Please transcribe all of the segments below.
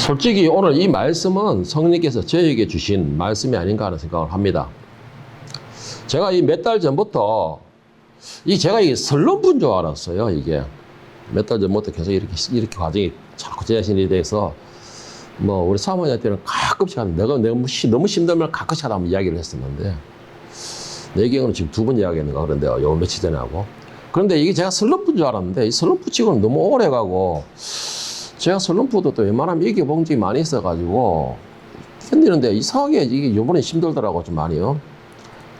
솔직히 오늘 이 말씀은 성령께서 저에게 주신 말씀이 아닌가 하는 생각을 합니다. 제가 이 몇 달 전부터 제가 이게 설렁부인 줄 알았어요. 이게 몇 달 전부터 계속 이렇게 과정이 자꾸 제 자신에 대해서 뭐 우리 사모님한테는 가끔씩 내가 너무 힘들면 가끔씩 한번 이야기를 했었는데 내 경우는 지금 2번 이야기했는가 그런데요. 요 며칠 전에 하고. 그런데 이게 제가 설렁부인 줄 알았는데 이 설렁부 치고는 너무 오래 가고 제가 설렁부도 또 웬만하면 이겨본 적이 많이 있어가지고 견디는데 이상하게 이게 요번에 힘들더라고 좀 많이요.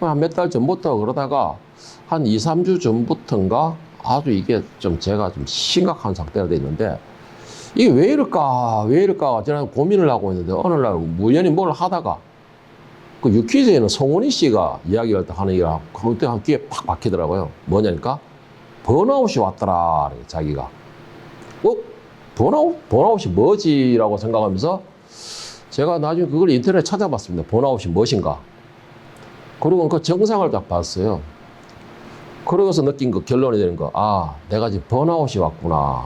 한 몇 달 전부터 그러다가 한 2, 3주 전부터인가 아주 이게 좀 제가 좀 심각한 상태가 돼 있는데 이게 왜 이럴까 저는 고민을 하고 있는데 어느 날 우연히 뭘 하다가 그 유퀴즈에는 송은희 씨가 이야기할 때 하는 얘기가 그때 한 귀에 팍 박히더라고요. 뭐냐니까 번아웃이 왔더라 자기가. 번아웃이 뭐지라고 생각하면서 제가 나중에 그걸 인터넷에 찾아봤습니다. 번아웃이 무엇인가. 그리고 그 정상을 딱 봤어요. 그러고서 느낀 거, 결론이 되는 거, 아, 내가 지금 번아웃이 왔구나.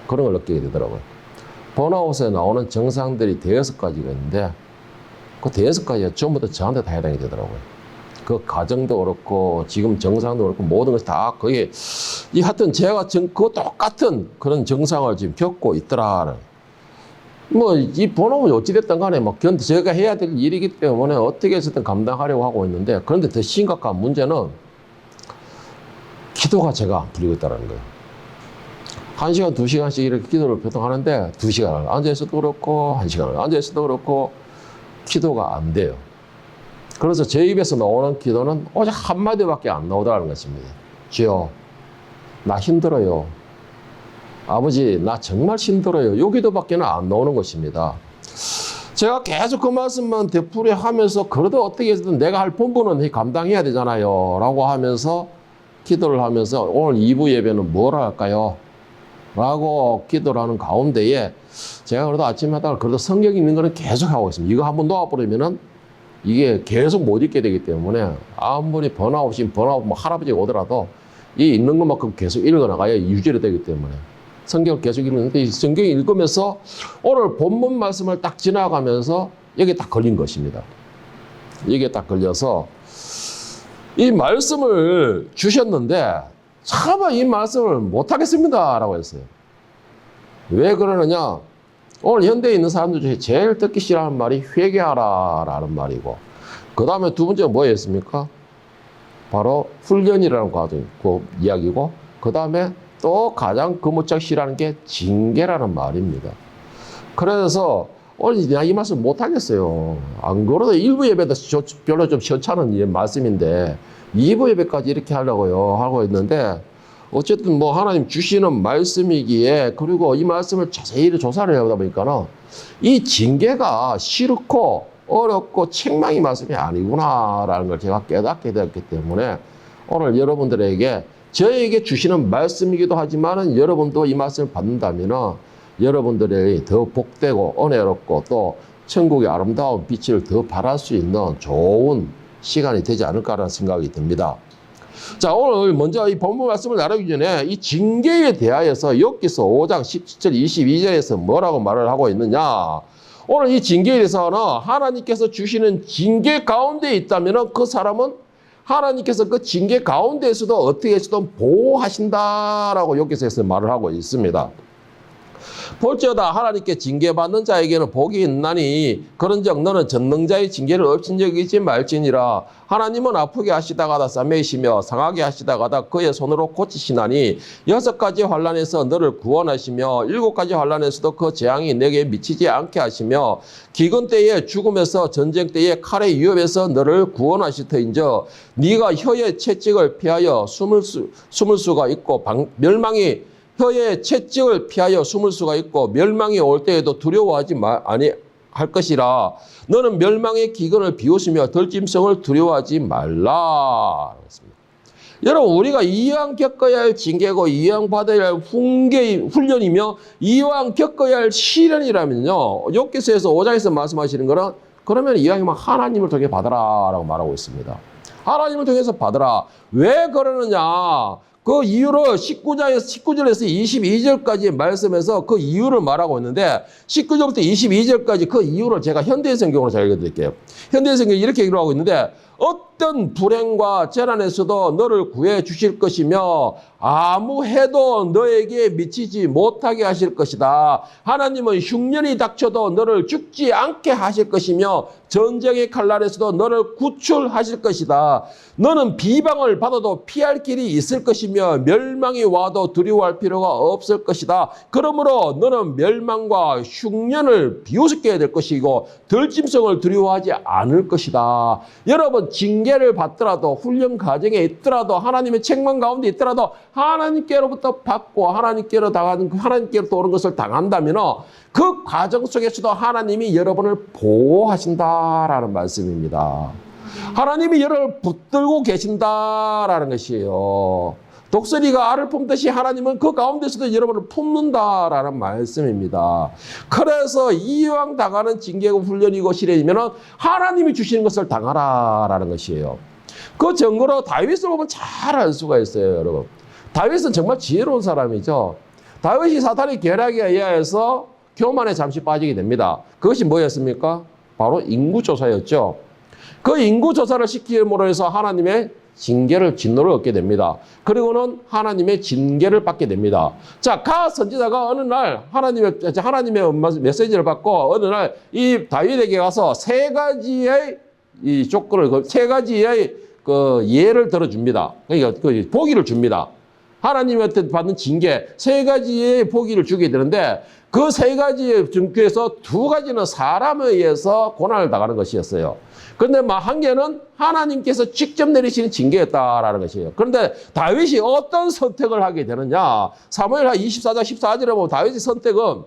그런 걸 느끼게 되더라고요. 번아웃에 나오는 정상들이 5가지가 있는데 그 5가지가 전부 다 저한테 다 해당이 되더라고요. 그 가정도 그렇고 지금 정상도 그렇고 모든 것이 다 거기에 하여튼 제가 그 똑같은 그런 정상을 지금 겪고 있더라. 뭐 이 번호는 어찌됐든 간에 뭐 제가 해야 될 일이기 때문에 어떻게 해서든 감당하려고 하고 있는데 그런데 더 심각한 문제는 기도가 제가 부리고 있다는 거예요. 1시간, 2시간씩 이렇게 기도를 보통 하는데 2시간을 앉아있어도 그렇고 1시간을 앉아있어도 그렇고 기도가 안 돼요. 그래서 제 입에서 나오는 기도는 오직 한마디밖에 안 나오더라는 것입니다. 주여, 나 힘들어요. 아버지, 나 정말 힘들어요. 요 기도밖에는 안 나오는 것입니다. 제가 계속 그 말씀만 되풀이 하면서 그래도 어떻게 해서든 내가 할 본분은 감당해야 되잖아요. 라고 하면서 기도를 하면서 오늘 2부 예배는 뭘 할까요? 라고 기도를 하는 가운데에 제가 그래도 아침에 하다가 그래도 성경 읽는 거는 계속 하고 있습니다. 이거 한번 놓아버리면은 이게 계속 못 읽게 되기 때문에 아무리 번아웃 뭐 할아버지가 오더라도 이 읽는 것만큼 계속 읽어나가야 유지가 되기 때문에 성경을 계속 읽는데 이 성경 읽으면서 오늘 본문 말씀을 딱 지나가면서 여기에 딱 걸린 것입니다. 여기에 딱 걸려서 이 말씀을 주셨는데 차마 이 말씀을 못하겠습니다 라고 했어요. 왜 그러느냐? 오늘 현대에 있는 사람들 중에 제일 듣기 싫어하는 말이 회개하라 라는 말이고 그 다음에 2번째가 뭐였습니까? 바로 훈련이라는 과정, 그 이야기고 그 다음에 또 가장 그무짝 싫어하는 게 징계라는 말입니다. 그래서 오늘 내가 이 말씀 못하겠어요. 안 그래도 1부 예배도 별로 좀 시원찮은 말씀인데 2부 예배까지 이렇게 하려고요 하고 있는데 어쨌든 뭐 하나님 주시는 말씀이기에 그리고 이 말씀을 자세히 조사를 해보다 보니까는 이 징계가 싫고 어렵고 책망이 말씀이 아니구나라는 걸 제가 깨닫게 되었기 때문에 오늘 여러분들에게 저에게 주시는 말씀이기도 하지만은 여러분도 이 말씀을 받는다면은 여러분들이 더 복되고 은혜롭고 또 천국의 아름다운 빛을 더 발할 수 있는 좋은 시간이 되지 않을까라는 생각이 듭니다. 자, 오늘 먼저 이 본문 말씀을 나누기 전에 이 징계에 대하여서 욥기서 5장 17절 22절에서 뭐라고 말을 하고 있느냐. 오늘 이 징계에 대해서는 하나님께서 주시는 징계 가운데 있다면 그 사람은 하나님께서 그 징계 가운데에서도 어떻게 해서든 보호하신다라고 욥기서에서 말을 하고 있습니다. 볼지어다 하나님께 징계받는 자에게는 복이 있나니 그런즉 너는 전능자의 징계를 업신여기지 말지니라. 하나님은 아프게 하시다가다 싸매이시며 상하게 하시다가다 그의 손으로 고치시나니 6가지 환난에서 너를 구원하시며 7가지 환난에서도 그 재앙이 내게 미치지 않게 하시며 기근 때에 죽음에서 전쟁 때에 칼의 위협에서 너를 구원하실 터인저 네가 혀의 채찍을 피하여 숨을 수가 있고 멸망이 혀의 채찍을 피하여 숨을 수가 있고 멸망이 올 때에도 두려워하지 아니 할 것이라. 너는 멸망의 기근을 비웃으며 덜짐승을 두려워하지 말라. 여러분 우리가 이왕 겪어야 할 징계고 이왕 받아야 할 훈련이며 이왕 겪어야 할 시련이라면요. 욥기서에서 5장에서 말씀하시는 거는 그러면 이왕이면 하나님을 통해 받아라 라고 말하고 있습니다. 하나님을 통해서 받아라. 왜 그러느냐? 그 이유를 19절에서 22절까지 말씀에서 그 이유를 말하고 있는데 19절부터 22절까지 그 이유를 제가 현대성경으로 잘 읽어드릴게요. 현대성경이 이렇게 기록하고 있는데 어떤 불행과 재난에서도 너를 구해 주실 것이며 아무 해도 너에게 미치지 못하게 하실 것이다. 하나님은 흉년이 닥쳐도 너를 죽지 않게 하실 것이며 전쟁의 칼날에서도 너를 구출하실 것이다. 너는 비방을 받아도 피할 길이 있을 것이며 멸망이 와도 두려워할 필요가 없을 것이다. 그러므로 너는 멸망과 흉년을 비웃게 해야 될 것이고 덜짐승을 두려워하지 않을 것이다. 여러분 징계를 받더라도 훈련 과정에 있더라도 하나님의 책망 가운데 있더라도 하나님께로부터 받고 하나님께로 오는 것을 당한다면 그 과정 속에서도 하나님이 여러분을 보호하신다라는 말씀입니다. 하나님이 여러분을 붙들고 계신다라는 것이에요. 독수리가 알을 품듯이 하나님은 그 가운데서도 여러분을 품는다라는 말씀입니다. 그래서 이왕 당하는 징계고 훈련이고 시련이면 하나님이 주시는 것을 당하라라는 것이에요. 그 증거로 다윗을 보면 잘 알 수가 있어요, 여러분. 다윗은 정말 지혜로운 사람이죠. 다윗이 사탄의 계략에 의해서 교만에 잠시 빠지게 됩니다. 그것이 뭐였습니까? 바로 인구조사였죠. 그 인구조사를 시킴으로 해서 하나님의 진노를 얻게 됩니다. 그리고는 하나님의 징계를 받게 됩니다. 자, 가 선지자가 어느 날 하나님의 메시지를 받고 어느 날 이 다윗에게 가서 세 가지의 이 조건을, 세 가지의 그 예를 들어줍니다. 그러니까 그 보기를 줍니다. 하나님한테 받는 징계 세 가지의 보기를 주게 되는데 그 세 가지의 중에서 두 가지는 사람에 의해서 고난을 당하는 것이었어요. 그런데 한 개는 하나님께서 직접 내리시는 징계였다라는 것이에요. 그런데 다윗이 어떤 선택을 하게 되느냐? 사무엘하 24장 14절에 보면 다윗의 선택과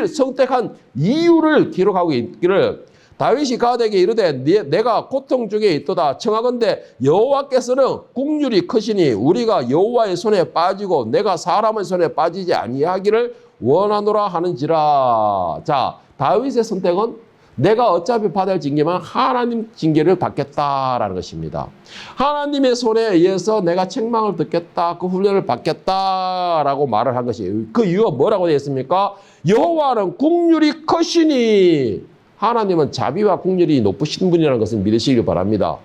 선택한 이유를 기록하고 있기를 다윗이 가드에게 이르되 내가 고통 중에 있도다 청하건대 여호와께서는 국률이 크시니 우리가 여호와의 손에 빠지고 내가 사람의 손에 빠지지 아니하기를 원하노라 하는지라. 자, 다윗의 선택은 내가 어차피 받을 징계만 하나님 징계를 받겠다라는 것입니다. 하나님의 손에 의해서 내가 책망을 듣겠다, 그 훈련을 받겠다라고 말을 한 것이에요. 그 이유가 뭐라고 되어 있습니까? 여호와는 국률이 크시니 하나님은 자비와 국률이 높으신 분이라는 것을 믿으시길 바랍니다.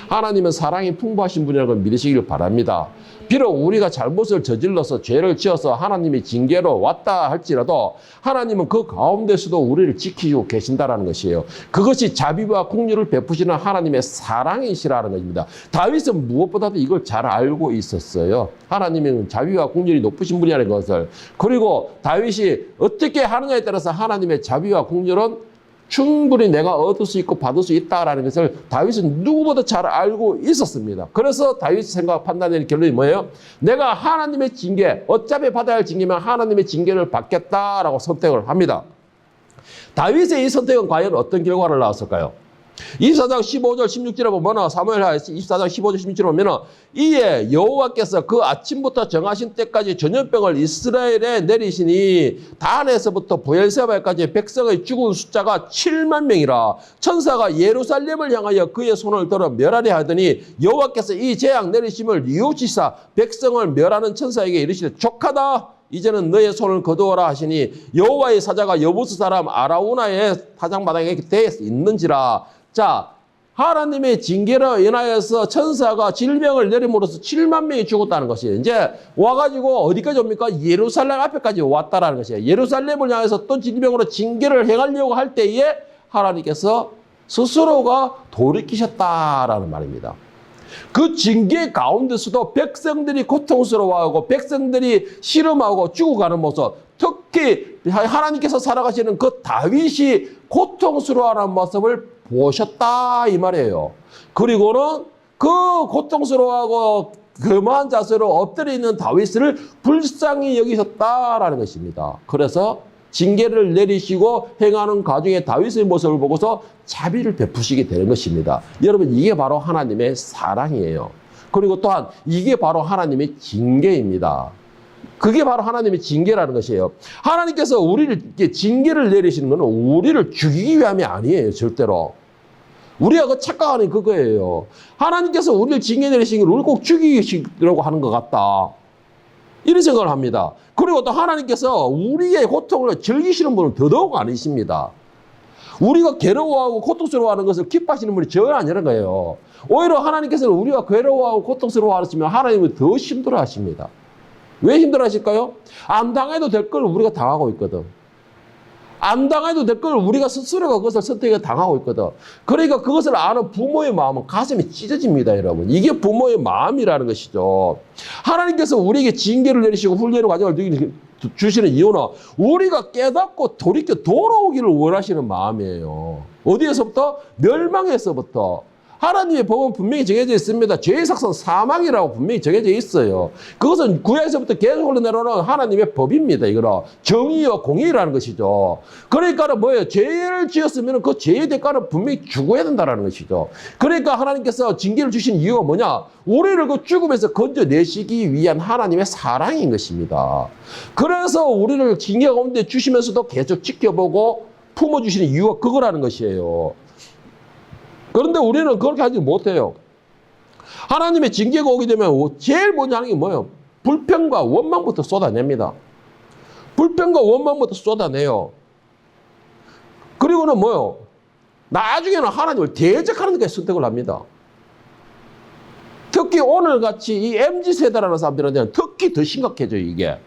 하나님은 사랑이 풍부하신 분이라는 걸 믿으시길 바랍니다. 비록 우리가 잘못을 저질러서 죄를 지어서 하나님이 징계로 왔다 할지라도 하나님은 그 가운데서도 우리를 지키고 계신다는 것이에요. 그것이 자비와 긍휼을 베푸시는 하나님의 사랑이시라는 것입니다. 다윗은 무엇보다도 이걸 잘 알고 있었어요. 하나님은 자비와 긍휼이 높으신 분이라는 것을. 그리고 다윗이 어떻게 하느냐에 따라서 하나님의 자비와 긍휼은 충분히 내가 얻을 수 있고 받을 수 있다라는 것을 다윗은 누구보다 잘 알고 있었습니다. 그래서 다윗이 생각 판단하는 결론이 뭐예요? 내가 하나님의 징계, 어차피 받아야 할 징계면 하나님의 징계를 받겠다라고 선택을 합니다. 다윗의 이 선택은 과연 어떤 결과를 낳았을까요? 24장 15절 16절에 보면 사무엘하 24장 15절 16절에 보면 이에 여호와께서 그 아침부터 정하신 때까지 전염병을 이스라엘에 내리시니 단에서부터 브엘세바까지 백성의 죽은 숫자가 7만 명이라. 천사가 예루살렘을 향하여 그의 손을 들어 멸하려 하더니 여호와께서 이 재앙 내리심을 뉘우치사 백성을 멸하는 천사에게 이르시되 족하다. 이제는 너의 손을 거두어라 하시니 여호와의 사자가 여부스 사람 아라우나의 타작마당에 있는지라. 자, 하나님의 징계로 인하여서 천사가 질병을 내림으로써 7만 명이 죽었다는 것이에요. 이제 와가지고 어디까지 옵니까? 예루살렘 앞에까지 왔다라는 것이에요. 예루살렘을 향해서 또 질병으로 징계를 행하려고 할 때에 하나님께서 스스로가 돌이키셨다라는 말입니다. 그 징계 가운데서도 백성들이 고통스러워하고 백성들이 씨름하고 죽어가는 모습, 특히 하나님께서 살아가시는 그 다윗이 고통스러워하는 모습을 보셨다 이 말이에요. 그리고는 그 고통스러워하고 교만한 자세로 엎드려 있는 다윗을 불쌍히 여기셨다라는 것입니다. 그래서 징계를 내리시고 행하는 과정에 다윗의 모습을 보고서 자비를 베푸시게 되는 것입니다. 여러분, 이게 바로 하나님의 사랑이에요. 그리고 또한 이게 바로 하나님의 징계입니다. 그게 바로 하나님의 징계라는 것이에요. 하나님께서 우리를 징계를 내리시는 것은 우리를 죽이기 위함이 아니에요, 절대로. 우리가 그 착각하는 그거예요. 하나님께서 우리를 징계 내리신 걸 우리 꼭 죽이시려고 하는 것 같다. 이런 생각을 합니다. 그리고 또 하나님께서 우리의 고통을 즐기시는 분은 더더욱 아니십니다. 우리가 괴로워하고 고통스러워하는 것을 기뻐하시는 분이 전혀 아니라는 거예요. 오히려 하나님께서는 우리가 괴로워하고 고통스러워하시면 하나님은 더 힘들어하십니다. 왜 힘들어하실까요? 안 당해도 될 걸 우리가 당하고 있거든. 안 당해도 될 걸 우리가 스스로가 그것을 선택해 당하고 있거든. 그러니까 그것을 아는 부모의 마음은 가슴이 찢어집니다, 여러분. 이게 부모의 마음이라는 것이죠. 하나님께서 우리에게 징계를 내리시고 훈련의 과정을 주시는 이유는 우리가 깨닫고 돌이켜 돌아오기를 원하시는 마음이에요. 어디에서부터? 멸망에서부터. 하나님의 법은 분명히 정해져 있습니다. 죄의 삭은 사망이라고 분명히 정해져 있어요. 그것은 구약에서부터 계속 흘러내려오는 하나님의 법입니다. 이거는 정의와 공의라는 것이죠. 그러니까 뭐예요? 죄를 지었으면 그 죄의 대가는 분명히 죽어야 된다는 것이죠. 그러니까 하나님께서 징계를 주신 이유가 뭐냐? 우리를 그 죽음에서 건져내시기 위한 하나님의 사랑인 것입니다. 그래서 우리를 징계 가운데 주시면서도 계속 지켜보고 품어주시는 이유가 그거라는 것이에요. 그런데 우리는 그렇게 하지 못해요. 하나님의 징계가 오게 되면 제일 먼저 하는 게 뭐예요? 불평과 원망부터 쏟아냅니다. 불평과 원망부터 쏟아내요. 그리고는 뭐예요? 나중에는 하나님을 대적하는 데 선택을 합니다. 특히 오늘같이 이 MZ세대라는 사람들한테는 특히 더 심각해져요, 이게.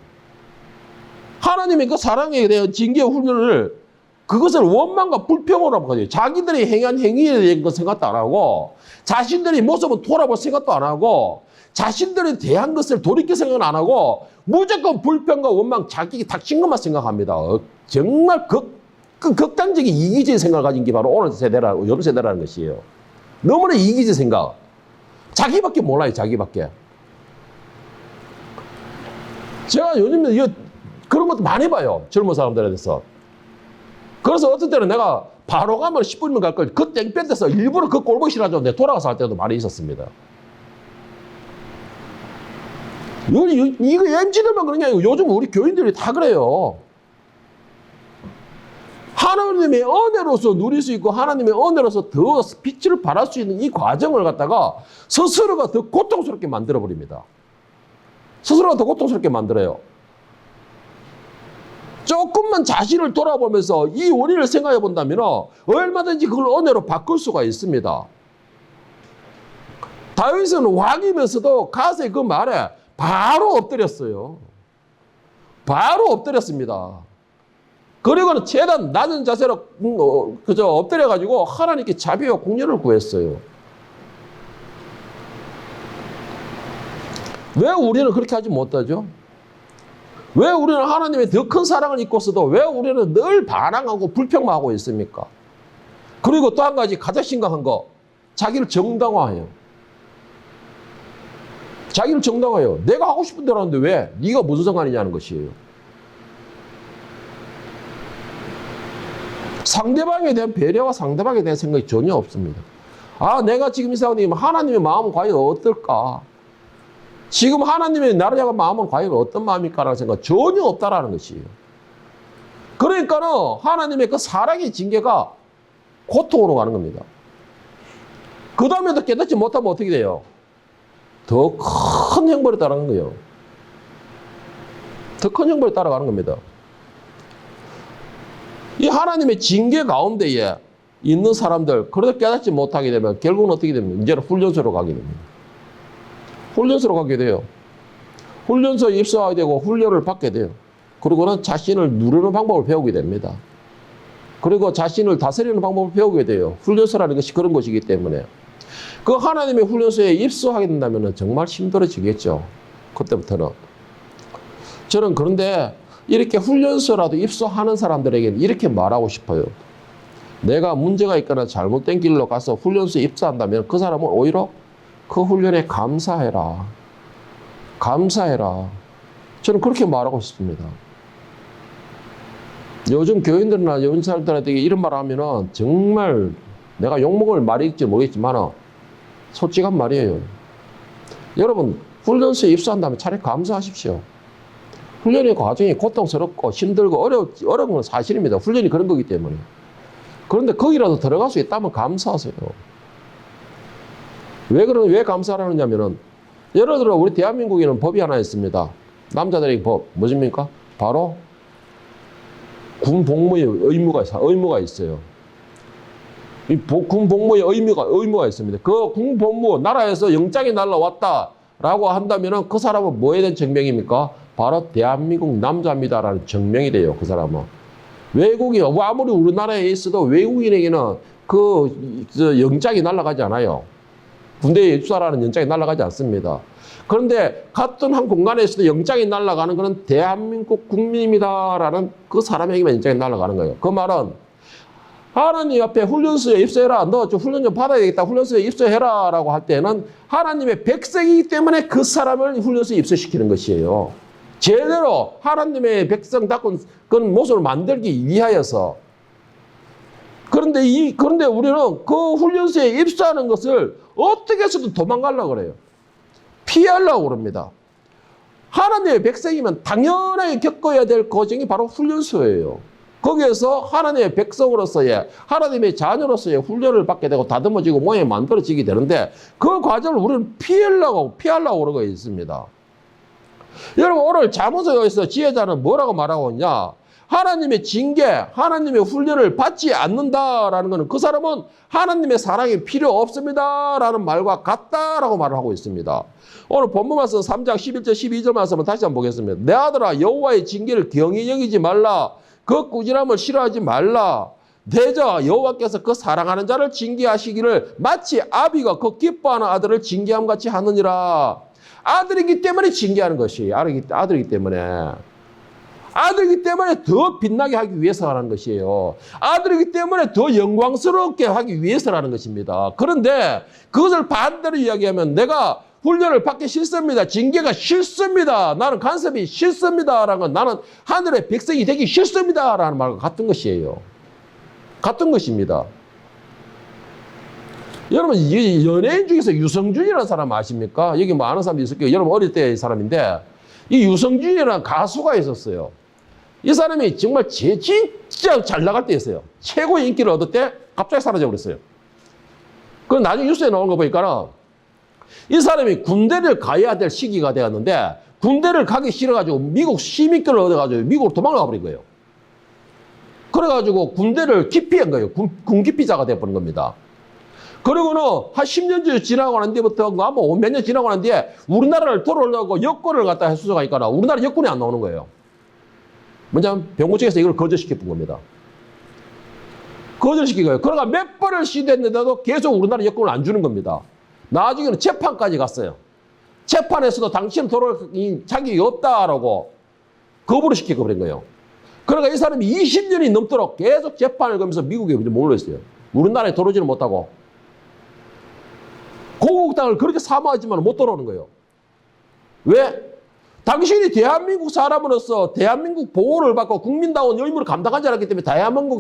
하나님의 그 사랑에 대한 징계 훈련을 그것을 원망과 불평으로 하거든요. 자기들이 행한 행위에 대한 것 생각도 안 하고, 자신들의 모습을 돌아볼 생각도 안 하고, 자신들에 대한 것을 돌이킬 생각은 안 하고, 무조건 불평과 원망, 자기 닥친 것만 생각합니다. 정말 극단적인 이기적인 생각을 가진 게 바로 오늘 세대라, 요즘 세대라는 것이에요. 너무나 이기적인 생각. 자기밖에 몰라요, 자기밖에. 제가 요즘에 그런 것도 많이 봐요. 젊은 사람들에 대해서. 그래서 어떤 때는 내가 바로 가면 10분이면 갈 걸 그 땡볕에서 일부러 그 꼴보기 싫어가지고 내가 돌아가서 할 때도 많이 있었습니다. 이거 MZ들만 그런 게 아니고 요즘 우리 교인들이 다 그래요. 하나님의 은혜로서 누릴 수 있고 하나님의 은혜로서 더 빛을 발할 수 있는 이 과정을 갖다가 스스로가 더 고통스럽게 만들어버립니다. 스스로가 더 고통스럽게 만들어요. 조금만 자신을 돌아보면서 이 원인을 생각해 본다면 얼마든지 그걸 은혜로 바꿀 수가 있습니다. 다윗은 왕이면서도 갓의 그 말에 바로 엎드렸어요. 바로 엎드렸습니다. 그리고는 최대한 낮은 자세로 그저 엎드려가지고 하나님께 자비와 공연을 구했어요. 왜 우리는 그렇게 하지 못하죠? 왜 우리는 하나님의 더 큰 사랑을 잊고서도 왜 우리는 늘 반항하고 불평만 하고 있습니까? 그리고 또 한 가지 가장 심각한 거, 자기를 정당화해요. 자기를 정당화해요. 내가 하고 싶은 대로 하는데 왜? 네가 무슨 상관이냐는 것이에요. 상대방에 대한 배려와 상대방에 대한 생각이 전혀 없습니다. 아, 내가 지금 이 상황이면 하나님의 마음은 과연 어떨까? 지금 하나님의 나를 향한 마음은 과연 어떤 마음일까라는 생각 전혀 없다라는 것이에요. 그러니까는 하나님의 그 사랑의 징계가 고통으로 가는 겁니다. 그 다음에도 깨닫지 못하면 어떻게 돼요? 더 큰 형벌에 따라가는 거예요. 더 큰 형벌에 따라가는 겁니다. 이 하나님의 징계 가운데에 있는 사람들, 그래도 깨닫지 못하게 되면 결국은 어떻게 됩니까? 이제는 훈련소로 가게 됩니다. 훈련소로 가게 돼요. 훈련소에 입소하게 되고 훈련을 받게 돼요. 그리고는 자신을 누르는 방법을 배우게 됩니다. 그리고 자신을 다스리는 방법을 배우게 돼요. 훈련소라는 것이 그런 것이기 때문에. 그 하나님의 훈련소에 입소하게 된다면 정말 힘들어지겠죠. 그때부터는. 저는 그런데 이렇게 훈련소라도 입소하는 사람들에게는 이렇게 말하고 싶어요. 내가 문제가 있거나 잘못된 길로 가서 훈련소에 입소한다면 그 사람은 오히려 그 훈련에 감사해라. 감사해라. 저는 그렇게 말하고 싶습니다. 요즘 교인들이나 요즘 사람들한테 이런 말 하면은 정말 내가 욕먹을 말일지 모르겠지만 솔직한 말이에요. 여러분, 훈련소에 입소한다면 차라리 감사하십시오. 훈련의 과정이 고통스럽고 힘들고 어려운 건 사실입니다. 훈련이 그런 거기 때문에. 그런데 거기라도 들어갈 수 있다면 감사하세요. 왜 감사를 하느냐면은, 예를 들어 우리 대한민국에는 법이 하나 있습니다. 남자들에게 법, 뭐십니까? 바로 군 복무의 의무가 있어요. 군 복무의 의무가 있습니다. 그 군 복무, 나라에서 영장이 날라왔다라고 한다면은 그 사람은 뭐에 대한 증명입니까? 바로 대한민국 남자입니다라는 증명이 돼요, 그 사람은. 외국인, 아무리 우리나라에 있어도 외국인에게는 영장이 날아가지 않아요. 군대에 입사라는 영장이 날아가지 않습니다. 그런데 같은 한 공간에서도 영장이 날아가는 것은 대한민국 국민입니다라는 그 사람에게만 영장이 날아가는 거예요. 그 말은 하나님 앞에 훈련소에 입소해라. 너 좀 훈련 좀 받아야 되겠다. 훈련소에 입소해라 라고 할 때는 하나님의 백성이기 때문에 그 사람을 훈련소에 입소시키는 것이에요. 제대로 하나님의 백성답은 그런 모습을 만들기 위하여서. 그런데 우리는 그 훈련소에 입소하는 것을 어떻게 해서든 도망가려고 그래요. 피하려고 그럽니다. 하나님의 백성이면 당연하게 겪어야 될 과정이 바로 훈련소예요. 거기에서 하나님의 백성으로서의, 하나님의 자녀로서의 훈련을 받게 되고 다듬어지고 모양이 만들어지게 되는데 그 과정을 우리는 피하려고 그러고 있습니다. 여러분, 오늘 잠언서에서 지혜자는 뭐라고 말하고 있냐? 하나님의 징계, 하나님의 훈련을 받지 않는다라는 것은 그 사람은 하나님의 사랑이 필요 없습니다라는 말과 같다라고 말을 하고 있습니다. 오늘 본문 말씀 3장 11절 12절 말씀을 다시 한번 보겠습니다. 내 아들아, 여호와의 징계를 경히 여기지 말라. 그 꾸지람을 싫어하지 말라. 대저 여호와께서 그 사랑하는 자를 징계하시기를 마치 아비가 그 기뻐하는 아들을 징계함 같이 하느니라. 아들이기 때문에 징계하는 것이 아들이기 때문에 더 빛나게 하기 위해서라는 것이에요. 아들이기 때문에 더 영광스럽게 하기 위해서라는 것입니다. 그런데 그것을 반대로 이야기하면 내가 훈련을 받기 싫습니다. 징계가 싫습니다. 나는 간섭이 싫습니다. 라는 건 나는 하늘의 백성이 되기 싫습니다. 라는 말과 같은 것이에요. 같은 것입니다. 여러분, 연예인 중에서 유성준이라는 사람 아십니까? 여기 뭐 아는 사람도 있을 거예요. 여러분 어릴 때의 사람인데 이 유성준이라는 가수가 있었어요. 이 사람이 정말 진짜 잘 나갈 때였어요. 최고의 인기를 얻을 때 갑자기 사라져 버렸어요. 그 나중에 뉴스에 나온 거 보니까 이 사람이 군대를 가야 될 시기가 되었는데 군대를 가기 싫어가지고 미국 시민권을 얻어가지고 미국으로 도망가 버린 거예요. 그래가지고 군대를 기피한 거예요. 군 기피자가 되어버린 겁니다. 그리고는 한 10년 지나고 난 뒤부터 뭐 몇 년 지나고 난 뒤에 우리나라를 돌아오려고 여권을 갖다 해수가니까 우리나라 여권이 안 나오는 거예요. 뭐냐면 병고 측에서 이걸 거절시켰던 겁니다. 거절시킨 거예요. 그러니까 몇 번을 시도했는데도 계속 우리나라 여권을 안 주는 겁니다. 나중에는 재판까지 갔어요. 재판에서도 당신은 돌아올 자격이 없다라고 거부를 시켜버린 거예요. 그러니까 이 사람이 20년이 넘도록 계속 재판을 걸면서 미국에 몰려 있어요. 우리나라에 들어오지는 못하고. 고국 땅을 그렇게 사모하지만 못 돌아오는 거예요. 왜? 당신이 대한민국 사람으로서 대한민국 보호를 받고 국민다운 의무를 감당하지 않았기 때문에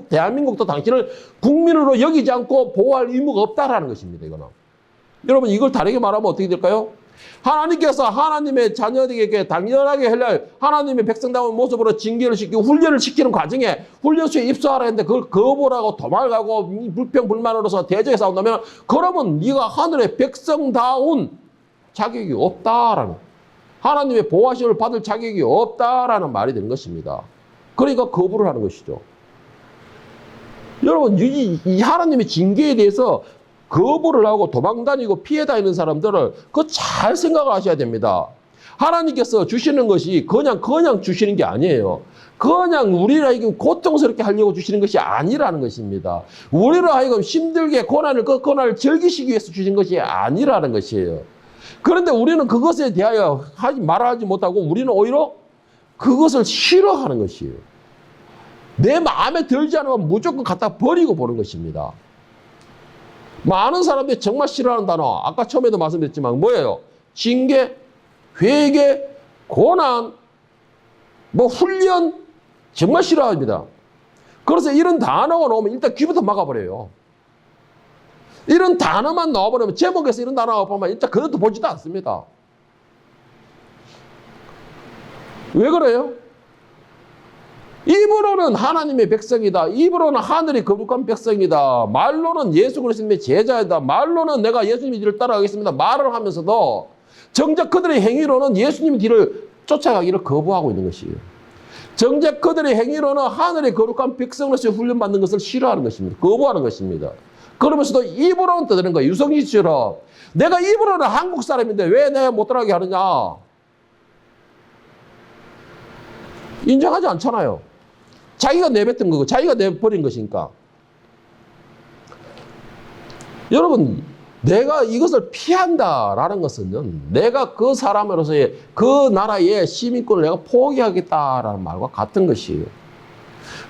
대한민국도 당신을 국민으로 여기지 않고 보호할 의무가 없다라는 것입니다. 이거는. 여러분, 이걸 다르게 말하면 어떻게 될까요? 하나님께서 하나님의 자녀에게 당연하게 할 하나님의 백성다운 모습으로 징계를 시키고 훈련을 시키는 과정에 훈련소에 입소하라 했는데 그걸 거부하고 도망가고 불평불만으로서 대적에 싸운다면 그러면 네가 하늘의 백성다운 자격이 없다라는, 하나님의 보호하심을 받을 자격이 없다라는 말이 되는 것입니다. 그러니까 거부를 하는 것이죠. 여러분, 이 하나님의 징계에 대해서 거부를 하고 도망다니고 피해 다니는 사람들을 그거 잘 생각을 하셔야 됩니다. 하나님께서 주시는 것이 그냥 주시는 게 아니에요. 그냥 우리를 하여금 고통스럽게 하려고 주시는 것이 아니라는 것입니다. 우리를 하여금 힘들게 그 고난을 즐기시기 위해서 주신 것이 아니라는 것이에요. 그런데 우리는 그것에 대하여 말하지 못하고 우리는 오히려 그것을 싫어하는 것이에요. 내 마음에 들지 않으면 무조건 갖다 버리고 보는 것입니다. 많은 사람들이 정말 싫어하는 단어, 아까 처음에도 말씀드렸지만 뭐예요? 징계, 회개, 고난, 훈련, 정말 싫어합니다. 그래서 이런 단어가 나오면 일단 귀부터 막아버려요. 이런 단어만 나와버리면, 제목에서 이런 단어가 나오면 일단 그것도 보지도 않습니다. 왜 그래요? 입으로는 하나님의 백성이다. 입으로는 하늘이 거룩한 백성이다. 말로는 예수 그리스도의 제자이다. 말로는 내가 예수님의 뒤를 따라가겠습니다. 말을 하면서도 정작 그들의 행위로는 예수님의 뒤를 쫓아가기를 거부하고 있는 것이에요. 정작 그들의 행위로는 하늘의 거룩한 백성으로서 훈련받는 것을 싫어하는 것입니다. 거부하는 것입니다. 그러면서도 입으로는 떠드는 거예요. 유성희처럼 내가 입으로는 한국 사람인데 왜 내가 못 따라가게 하느냐. 인정하지 않잖아요. 자기가 내뱉은 거고 자기가 내버린 것이니까. 여러분, 내가 이것을 피한다라는 것은 내가 그 사람으로서의 그 나라의 시민권을 내가 포기하겠다라는 말과 같은 것이에요.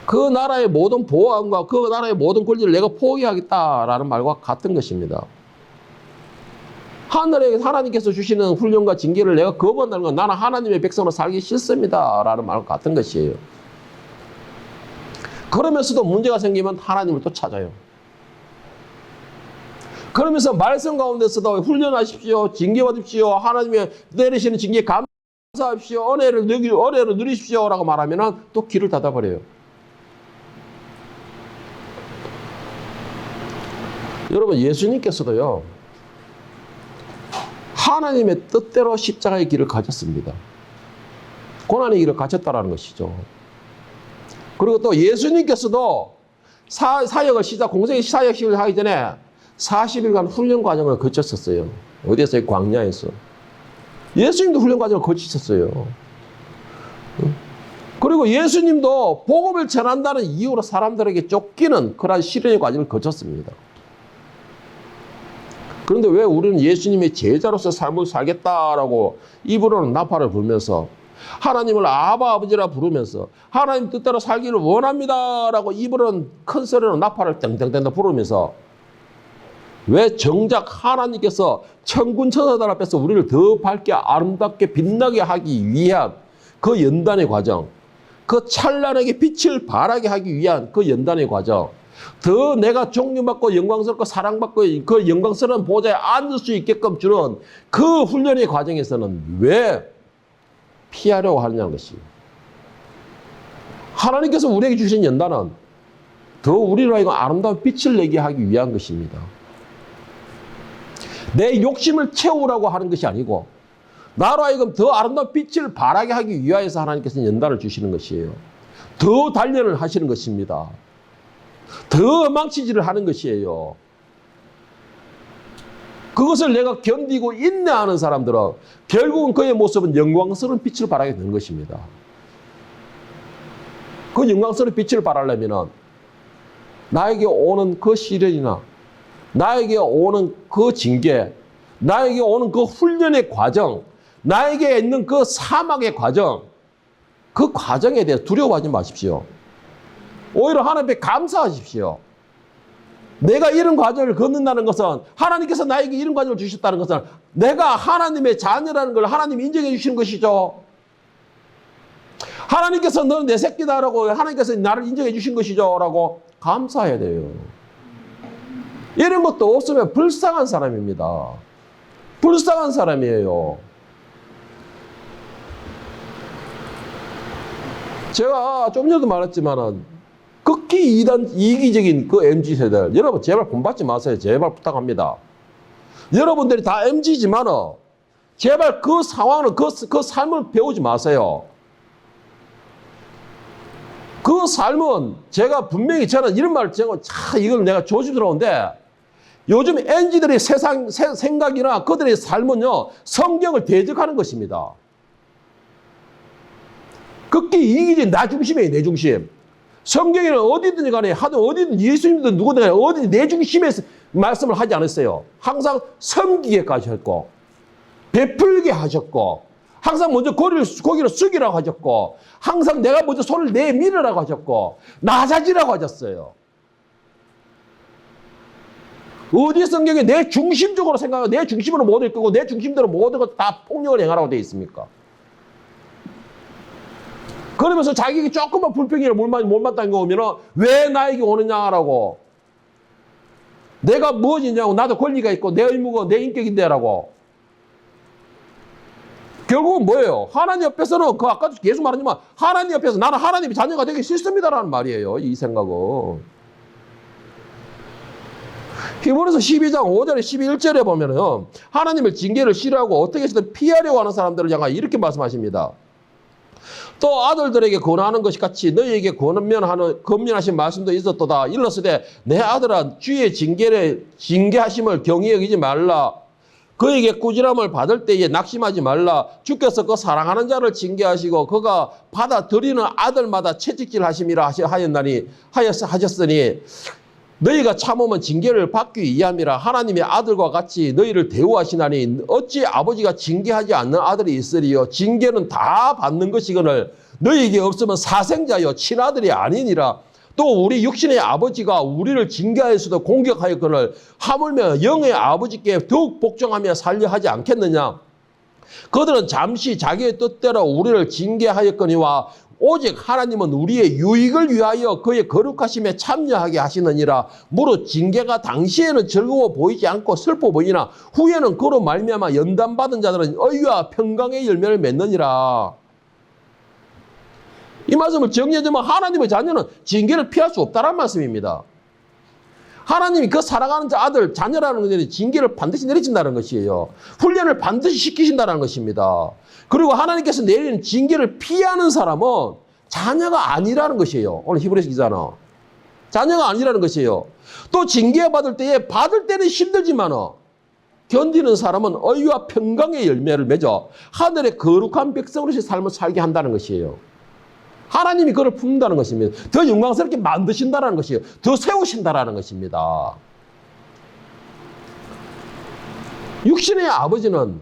그 나라의 모든 보안과 그 나라의 모든 권리를 내가 포기하겠다라는 말과 같은 것입니다. 하늘에 하나님께서 주시는 훈련과 징계를 내가 거부한다는 건 나는 하나님의 백성으로 살기 싫습니다라는 말과 같은 것이에요. 그러면서도 문제가 생기면 하나님을 또 찾아요. 그러면서 말씀 가운데서도 훈련하십시오. 징계받으십시오. 하나님의 내리시는 징계 감사하십시오. 은혜를 누리십시오. 라고 말하면 또 길을 닫아버려요. 여러분, 예수님께서도요, 하나님의 뜻대로 십자가의 길을 가졌습니다. 고난의 길을 가졌다는 것이죠. 그리고 또 예수님께서도 사역을 공생의 사역식을 하기 전에 40일간 훈련 과정을 거쳤었어요. 어디에서? 광야에서. 예수님도 훈련 과정을 거치셨어요. 그리고 예수님도 복음을 전한다는 이유로 사람들에게 쫓기는 그런 시련의 과정을 거쳤습니다. 그런데 왜 우리는 예수님의 제자로서 삶을 살겠다라고 입으로는 나팔을 불면서 하나님을 아버지라 부르면서 하나님 뜻대로 살기를 원합니다라고 입으로는 큰 소리로 나팔을 땡땡땡 부르면서 왜 정작 하나님께서 천군 천사들 앞에서 우리를 더 밝게 아름답게 빛나게 하기 위한 그 연단의 과정, 그 찬란하게 빛을 발하게 하기 위한 그 연단의 과정, 더 내가 존경받고 영광스럽고 사랑받고 그 영광스러운 보좌에 앉을 수 있게끔 주는 그 훈련의 과정에서는 왜 피하려고 하느냐는 것이. 하나님께서 우리에게 주신 연단은 더 우리로 하여금 아름다운 빛을 내게 하기 위한 것입니다. 내 욕심을 채우라고 하는 것이 아니고 나로 하여금 더 아름다운 빛을 발하게 하기 위하여서 하나님께서 연단을 주시는 것이에요. 더 단련을 하시는 것입니다. 더 망치질을 하는 것이에요. 그것을 내가 견디고 인내하는 사람들은 결국은 그의 모습은 영광스러운 빛을 발하게 되는 것입니다. 그 영광스러운 빛을 발하려면 나에게 오는 그 시련이나 나에게 오는 그 징계, 나에게 오는 그 훈련의 과정, 나에게 있는 그 사막의 과정, 그 과정에 대해 두려워하지 마십시오. 오히려 하나님께 감사하십시오. 내가 이런 과정을 걷는다는 것은 하나님께서 나에게 이런 과정을 주셨다는 것은 내가 하나님의 자녀라는 걸 하나님이 인정해 주시는 것이죠. 하나님께서 너는 내 새끼다라고 하나님께서 나를 인정해 주신 것이죠 라고 감사해야 돼요. 이런 것도 없으면 불쌍한 사람입니다. 불쌍한 사람이에요. 제가 좀 전에도 말했지만은 극히 이기적인 그 MZ세대, 여러분 제발 본받지 마세요. 제발 부탁합니다. 여러분들이 다 MZ지만은 제발 그 상황을, 그 삶을 배우지 마세요. 그 삶은 제가 분명히 저는 이런 말을 제가 이걸 내가 조심스러운데 요즘 MZ들의 생각이나 그들의 삶은요, 성경을 대적하는 것입니다. 극히 이기적인 나 중심이에요, 내 중심. 성경에는 어디든지 간에 하든 어디든 예수님든 누구든 간에 어디든 내 중심에서 말씀을 하지 않았어요. 항상 섬기게까지 했고 베풀게 하셨고 항상 먼저 고기를 숙이라고 하셨고 항상 내가 먼저 손을 내밀으라고 하셨고 낮아지라고 하셨어요. 어디 성경에 내 중심적으로 생각하고 내 중심으로 모든 걸 끄고 내 중심대로 모든 것 다 폭력을 행하라고 되어 있습니까? 그러면서 자기에게 조금만 불평이나 못마땅한 거 오면 왜 나에게 오느냐라고. 내가 무엇이냐고. 나도 권리가 있고 내 의무고 내 인격인데라고. 결국은 뭐예요? 하나님 옆에서는 그 아까도 계속 말하지만 하나님 옆에서 나는 하나님의 자녀가 되기 싫습니다라는 말이에요. 이 생각은. 히브리서 12장 5절에 11절에 보면은 하나님의 징계를 싫어하고 어떻게 해서든 피하려고 하는 사람들을 향하여 이렇게 말씀하십니다. 또 아들들에게 권하는 것이 같이 너희에게 권면하신 말씀도 있었도다. 일렀으되 내 아들아 주의 징계하심을 경히 여기지 말라. 그에게 꾸지람을 받을 때에 낙심하지 말라. 주께서 그 사랑하는 자를 징계하시고 그가 받아들이는 아들마다 채찍질하심이라 하셨으니 너희가 참으면 징계를 받기 위함이라. 하나님의 아들과 같이 너희를 대우하시나니 어찌 아버지가 징계하지 않는 아들이 있으리요. 징계는 다 받는 것이거늘 너희에게 없으면 사생자여 친아들이 아니니라. 또 우리 육신의 아버지가 우리를 징계하여서도 공격하였거늘 하물며 영의 아버지께 더욱 복종하며 살려 하지 않겠느냐. 그들은 잠시 자기의 뜻대로 우리를 징계하였거니와 오직 하나님은 우리의 유익을 위하여 그의 거룩하심에 참여하게 하시느니라. 무릇 징계가 당시에는 즐거워 보이지 않고 슬퍼 보이나 후에는 그로 말미암아 연단받은 자들은 의와 평강의 열매를 맺느니라. 이 말씀을 정리해주면 하나님의 자녀는 징계를 피할 수 없다는 말씀입니다. 하나님이 그 사랑하는 아들, 자녀라는 것은 징계를 반드시 내리신다는 것이에요. 훈련을 반드시 시키신다는 것입니다. 그리고 하나님께서 내리는 징계를 피하는 사람은 자녀가 아니라는 것이에요. 오늘 히브리서 기자는. 자녀가 아니라는 것이에요. 또 징계받을 때는 힘들지만 견디는 사람은 의와 평강의 열매를 맺어 하늘의 거룩한 백성으로서 삶을 살게 한다는 것이에요. 하나님이 그를 품는다는 것입니다. 더 영광스럽게 만드신다는 것이에요. 더 세우신다는 것입니다. 육신의 아버지는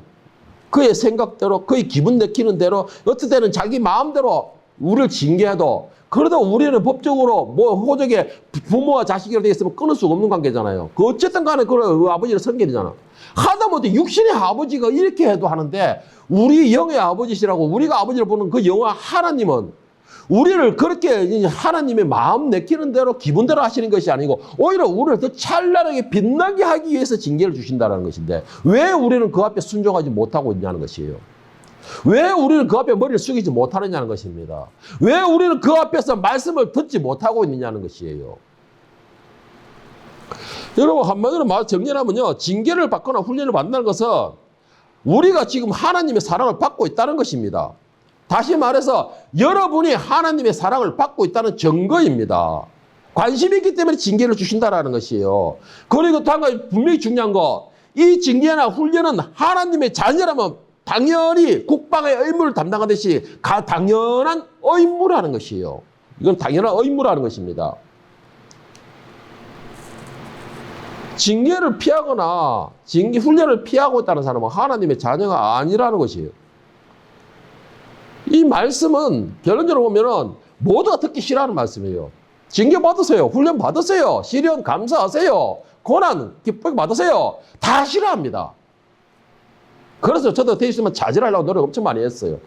그의 생각대로, 그의 기분 내키는 대로, 어떨 때는 자기 마음대로 우리를 징계해도, 그래도 우리는 법적으로 호적에 부모와 자식이라 되어 있으면 끊을 수 없는 관계잖아요. 그 어쨌든 간에 그 아버지를 섬기잖아. 하다못해 육신의 아버지가 이렇게 해도 하는데, 우리 영의 아버지시라고 우리가 아버지를 보는 그 영화 하나님은 우리를 그렇게 하나님의 마음 내키는 대로 기분대로 하시는 것이 아니고 오히려 우리를 더 찬란하게 빛나게 하기 위해서 징계를 주신다는 것인데 왜 우리는 그 앞에 순종하지 못하고 있냐는 것이에요. 왜 우리는 그 앞에 머리를 숙이지 못하느냐는 것입니다. 왜 우리는 그 앞에서 말씀을 듣지 못하고 있느냐는 것이에요. 여러분 한마디로 말 정리하면요. 징계를 받거나 훈련을 받는다는 것은 우리가 지금 하나님의 사랑을 받고 있다는 것입니다. 다시 말해서 여러분이 하나님의 사랑을 받고 있다는 증거입니다. 관심이 있기 때문에 징계를 주신다는 것이에요. 그리고 또 한 가지 분명히 중요한 거, 이 징계나 훈련은 하나님의 자녀라면 당연히 국방의 의무를 담당하듯이 당연한 의무라는 것이에요. 이건 당연한 의무라는 것입니다. 징계를 피하거나 징계 훈련을 피하고 있다는 사람은 하나님의 자녀가 아니라는 것이에요. 이 말씀은 결론적으로 보면은 모두가 듣기 싫어하는 말씀이에요. 징계 받으세요. 훈련 받으세요. 시련 감사하세요. 고난 기쁘게 받으세요. 다 싫어합니다. 그래서 저도 돼 있으면 자제하려고 노력 엄청 많이 했어요.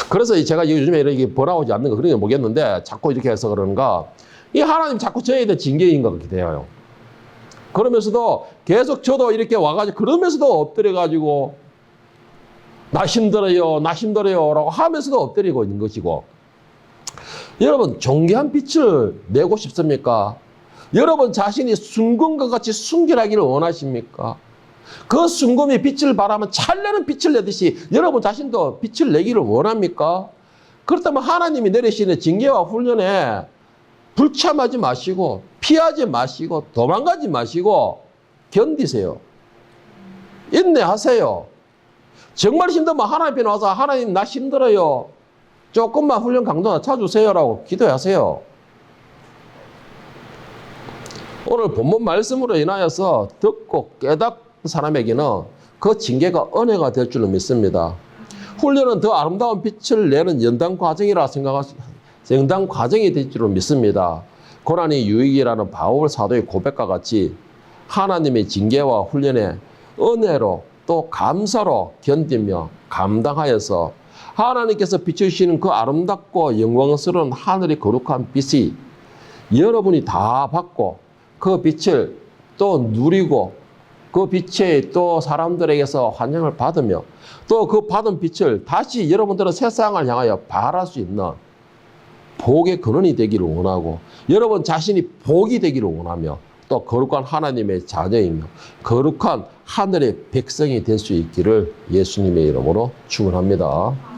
그래서 제가 요즘에 이렇게 번아오지 않는 거 그런 게 모르겠는데 자꾸 이렇게 해서 그런가 이 하나님 자꾸 저에 대한 징계인 것 같게 돼요. 그러면서도 계속 저도 이렇게 와가지고 그러면서도 엎드려가지고 나 힘들어요 라고 하면서도 엎드리고 있는 것이고 여러분 존귀한 빛을 내고 싶습니까? 여러분 자신이 순금과 같이 순결하기를 원하십니까? 그 순금이 빛을 발하면 찬란한 빛을 내듯이 여러분 자신도 빛을 내기를 원합니까? 그렇다면 하나님이 내리시는 징계와 훈련에 불참하지 마시고 피하지 마시고 도망가지 마시고 견디세요. 인내하세요. 정말 힘들면 하나님 앞에 나와서 하나님 나 힘들어요. 조금만 훈련 강도 낮춰주세요라고 기도하세요. 오늘 본문 말씀으로 인하여서 듣고 깨닫는 사람에게는 그 징계가 은혜가 될 줄로 믿습니다. 훈련은 더 아름다운 빛을 내는 연단 과정이라 연단 과정이 될 줄로 믿습니다. 고난이 유익이라는 바울 사도의 고백과 같이 하나님의 징계와 훈련에 은혜로 또 감사로 견디며 감당하여서 하나님께서 비추시는 그 아름답고 영광스러운 하늘의 거룩한 빛이 여러분이 다 받고 그 빛을 또 누리고 그 빛이 또 사람들에게서 환영을 받으며 또 그 받은 빛을 다시 여러분들은 세상을 향하여 발할 수 있는 복의 근원이 되기를 원하고 여러분 자신이 복이 되기를 원하며 또 거룩한 하나님의 자녀이며 거룩한 하늘의 백성이 될 수 있기를 예수님의 이름으로 축원합니다.